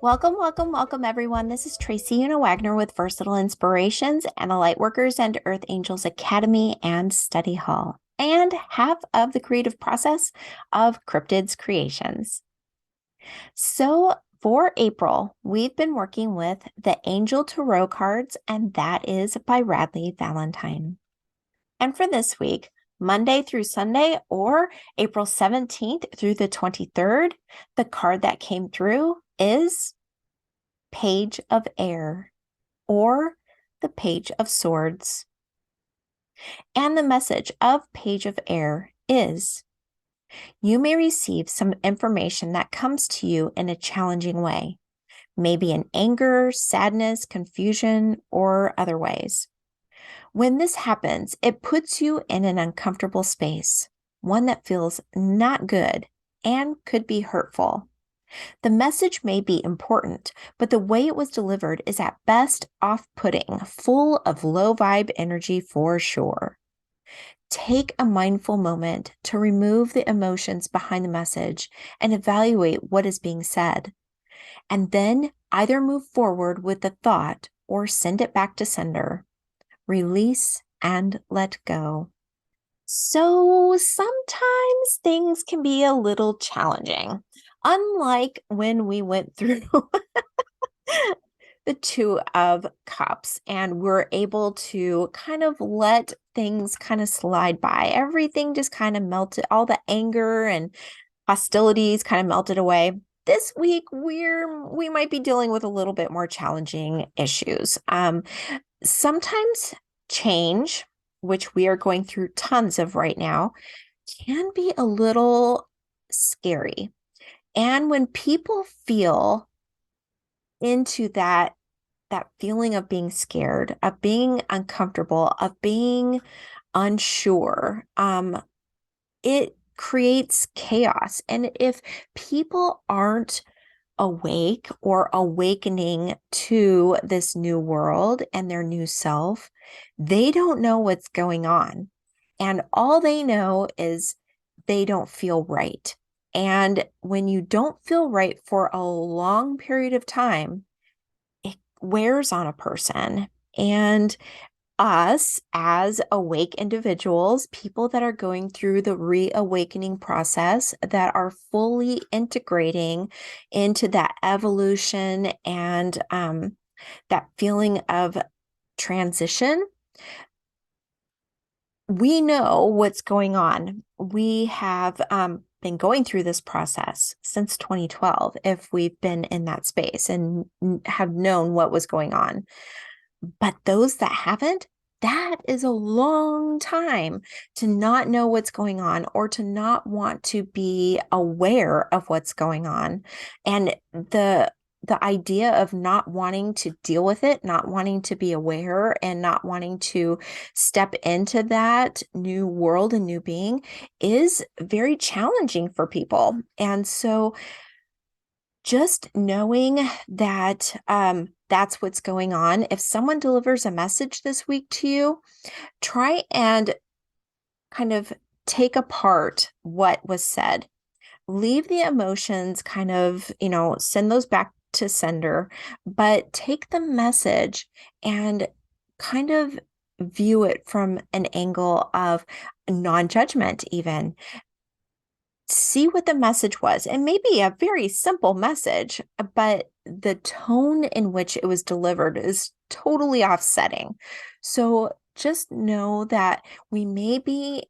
Welcome, welcome, welcome, everyone. This is Tracy Una Wagner with Versatile Inspirations and the Lightworkers and Earth Angels Academy and Study Hall, and half of the creative process of Cryptids Creations. So, for April, we've been working with the Angel Tarot cards, and that is by Radleigh Valentine. And for this week, Monday through Sunday, or April 17th through the 23rd, the card that came through is Page of Air, or the Page of Swords. And the message of Page of Air is: you may receive some information that comes to you in a challenging way, maybe in anger, sadness, confusion, or other ways. When this happens, it puts you in an uncomfortable space, one that feels not good and could be hurtful. The message may be important, but the way it was delivered is at best off-putting, full of low vibe energy for sure. Take a mindful moment to remove the emotions behind the message and evaluate what is being said. And then either move forward with the thought or send it back to sender. Release and let go. So sometimes things can be a little challenging, unlike when we went through the Two of Cups and we're able to kind of let things kind of slide by. Everything just kind of melted, all the anger and hostilities kind of melted away. This week, we might be dealing with a little bit more challenging issues. Sometimes change, which we are going through tons of right now, can be a little scary. And when people feel into that feeling of being scared, of being uncomfortable, of being unsure, it creates chaos. And if people aren't awake or awakening to this new world and their new self, they don't know what's going on. And all they know is they don't feel right. And when you don't feel right for a long period of time, it wears on a person. And us as awake individuals, people that are going through the reawakening process, that are fully integrating into that evolution and that feeling of transition, we know what's going on. We have been going through this process since 2012, if we've been in that space and have known what was going on. But those that haven't, that is a long time to not know what's going on or to not want to be aware of what's going on. And the idea of not wanting to deal with it, not wanting to be aware, and not wanting to step into that new world and new being is very challenging for people. And so just knowing that that's what's going on. If someone delivers a message this week to you, try and kind of take apart what was said. Leave the emotions kind of, send those back to sender, but take the message and kind of view it from an angle of non-judgment even. See what the message was. It may be a very simple message, but the tone in which it was delivered is totally offsetting. So just know that we may be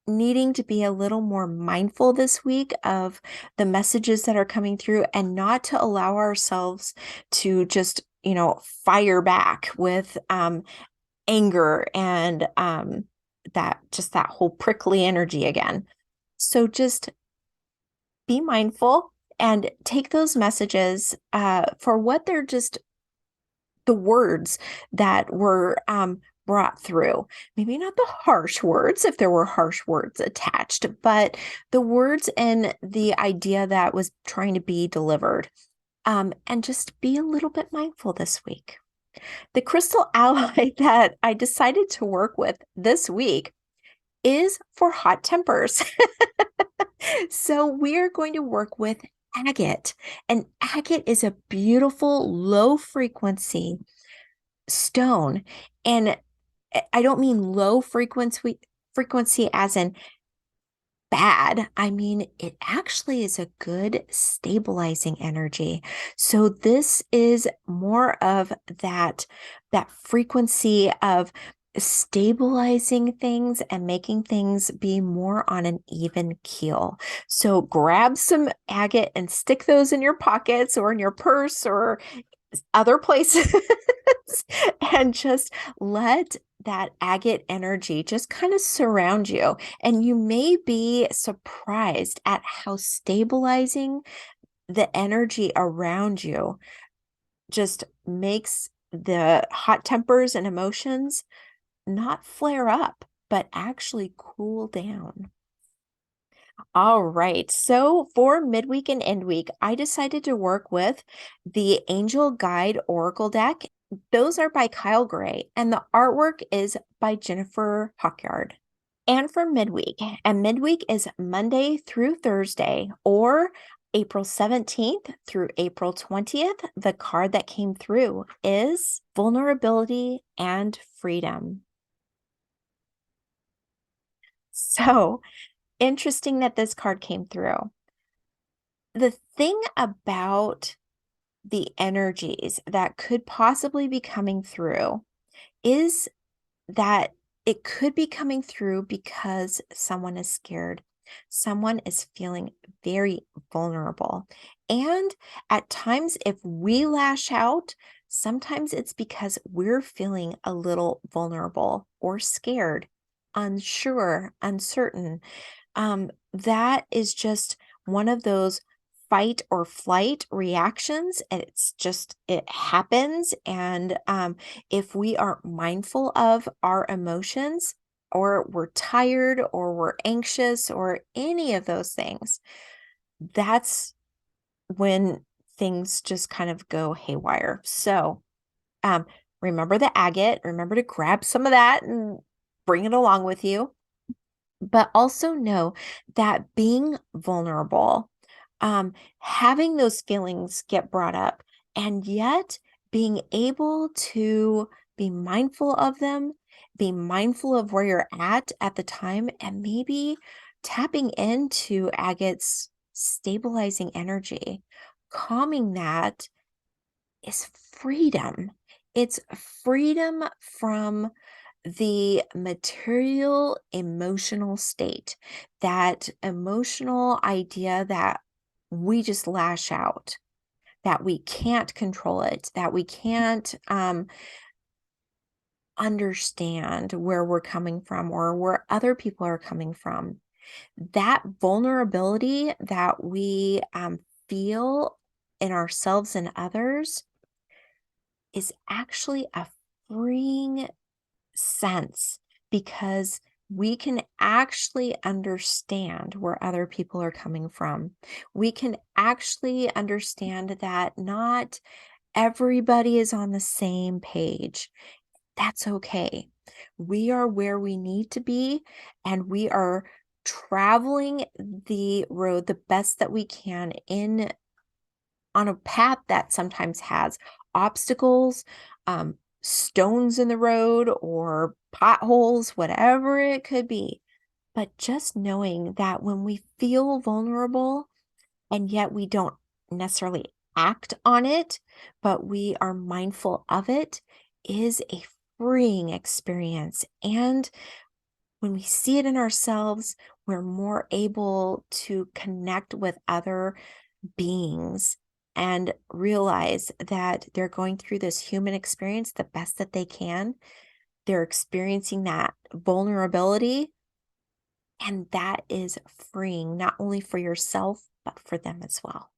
needing to be a little more mindful this week of the messages that are coming through and not to allow ourselves to just, fire back with anger and that whole prickly energy again. So just be mindful and take those messages for what they're just the words that were brought through. Maybe not the harsh words, if there were harsh words attached, but the words and the idea that was trying to be delivered. And just be a little bit mindful this week. The crystal ally that I decided to work with this week is for hot tempers. So we're going to work with agate. And agate is a beautiful low frequency stone. And I don't mean low frequency as in bad. I mean, it actually is a good stabilizing energy. So this is more of that frequency of stabilizing things and making things be more on an even keel. So grab some agate and stick those in your pockets or in your purse or other places and just let that agate energy just kind of surround you. And you may be surprised at how stabilizing the energy around you just makes the hot tempers and emotions not flare up, but actually cool down. All right. So for midweek and end week, I decided to work with the Angel Guide Oracle deck. Those are by Kyle Gray, and the artwork is by Jennifer Hawkyard. And for midweek, and midweek is Monday through Thursday, or April 17th through April 20th. The card that came through is Vulnerability and Freedom. So, interesting that this card came through. The thing about the energies that could possibly be coming through is that it could be coming through because someone is scared. Someone is feeling very vulnerable. And at times, if we lash out, sometimes it's because we're feeling a little vulnerable or scared, unsure, uncertain. That is just one of those fight or flight reactions. It happens. And if we are mindful of our emotions, or we're tired, or we're anxious, or any of those things, that's when things just kind of go haywire. So um, remember the agate, remember to grab some of that and bring it along with you. But also know that being vulnerable, having those feelings get brought up, and yet being able to be mindful of them, be mindful of where you're at the time, and maybe tapping into agate's stabilizing energy, calming that is freedom. It's freedom from the material emotional state, that emotional idea that we just lash out, that we can't control it, that we can't understand where we're coming from or where other people are coming from. That vulnerability that we feel in ourselves and others is actually a freeing sense, because we can actually understand where other people are coming from. We can actually understand that not everybody is on the same page. That's okay. We are where we need to be, and we are traveling the road the best that we can on a path that sometimes has obstacles, stones in the road, or potholes, whatever it could be. But just knowing that when we feel vulnerable and yet we don't necessarily act on it, but we are mindful of it, is a freeing experience. And when we see it in ourselves, we're more able to connect with other beings and realize that they're going through this human experience the best that they can. They're experiencing that vulnerability, and that is freeing, not only for yourself, but for them as well.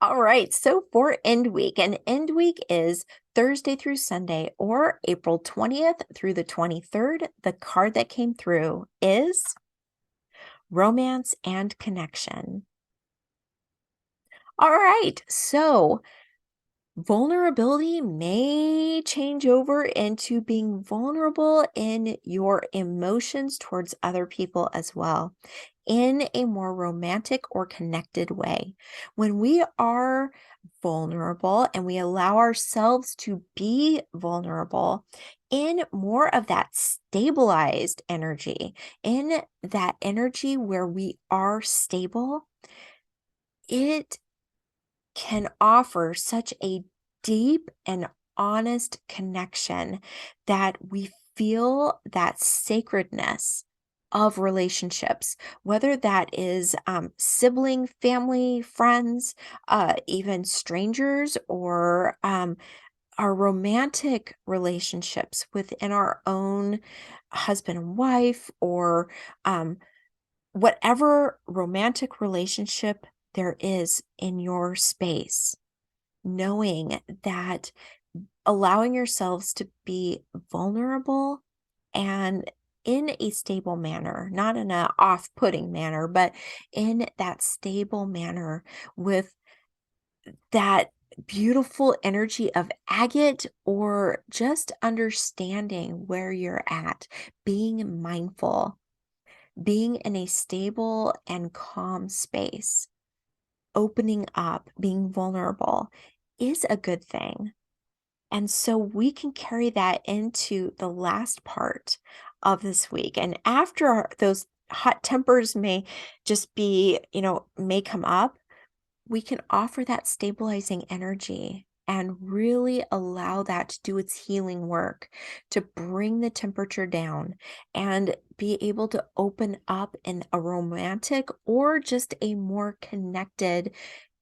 All right, so for end week, and end week is Thursday through Sunday, or April 20th through the 23rd. The card that came through is Romance and Connection. All right, so Vulnerability may change over into being vulnerable in your emotions towards other people as well, in a more romantic or connected way. When we are vulnerable and we allow ourselves to be vulnerable in more of that stabilized energy, in that energy where we are stable, it can offer such a deep and honest connection that we feel that sacredness of relationships, whether that is sibling, family, friends, even strangers, or our romantic relationships within our own husband and wife, or um, whatever romantic relationship there is in your space, knowing that allowing yourselves to be vulnerable and in a stable manner, not in a off-putting manner, but in that stable manner with that beautiful energy of agate, or just understanding where you're at, being mindful, being in a stable and calm space, opening up, being vulnerable is a good thing. And so we can carry that into the last part of this week. And after those hot tempers may just be, may come up, we can offer that stabilizing energy and really allow that to do its healing work, to bring the temperature down and be able to open up in a romantic or just a more connected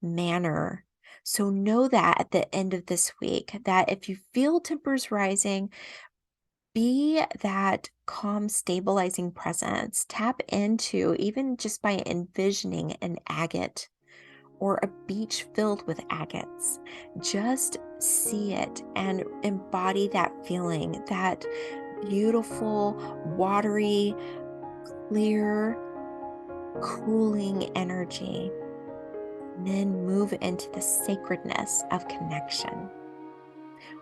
manner. So know that at the end of this week, that if you feel tempers rising, be that calm, stabilizing presence. Tap into, even just by envisioning an agate or a beach filled with agates. Just see it and embody that feeling, that beautiful, watery, clear, cooling energy. And then move into the sacredness of connection.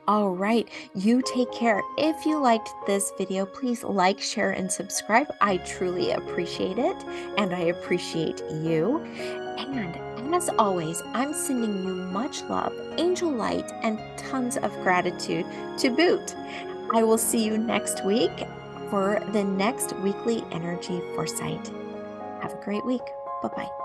All right, you take care. If you liked this video, please like, share, and subscribe. I truly appreciate it, and I appreciate you. And as always, I'm sending you much love, angel light, and tons of gratitude to boot. I will see you next week for the next weekly energy foresight. Have a great week. Bye-bye.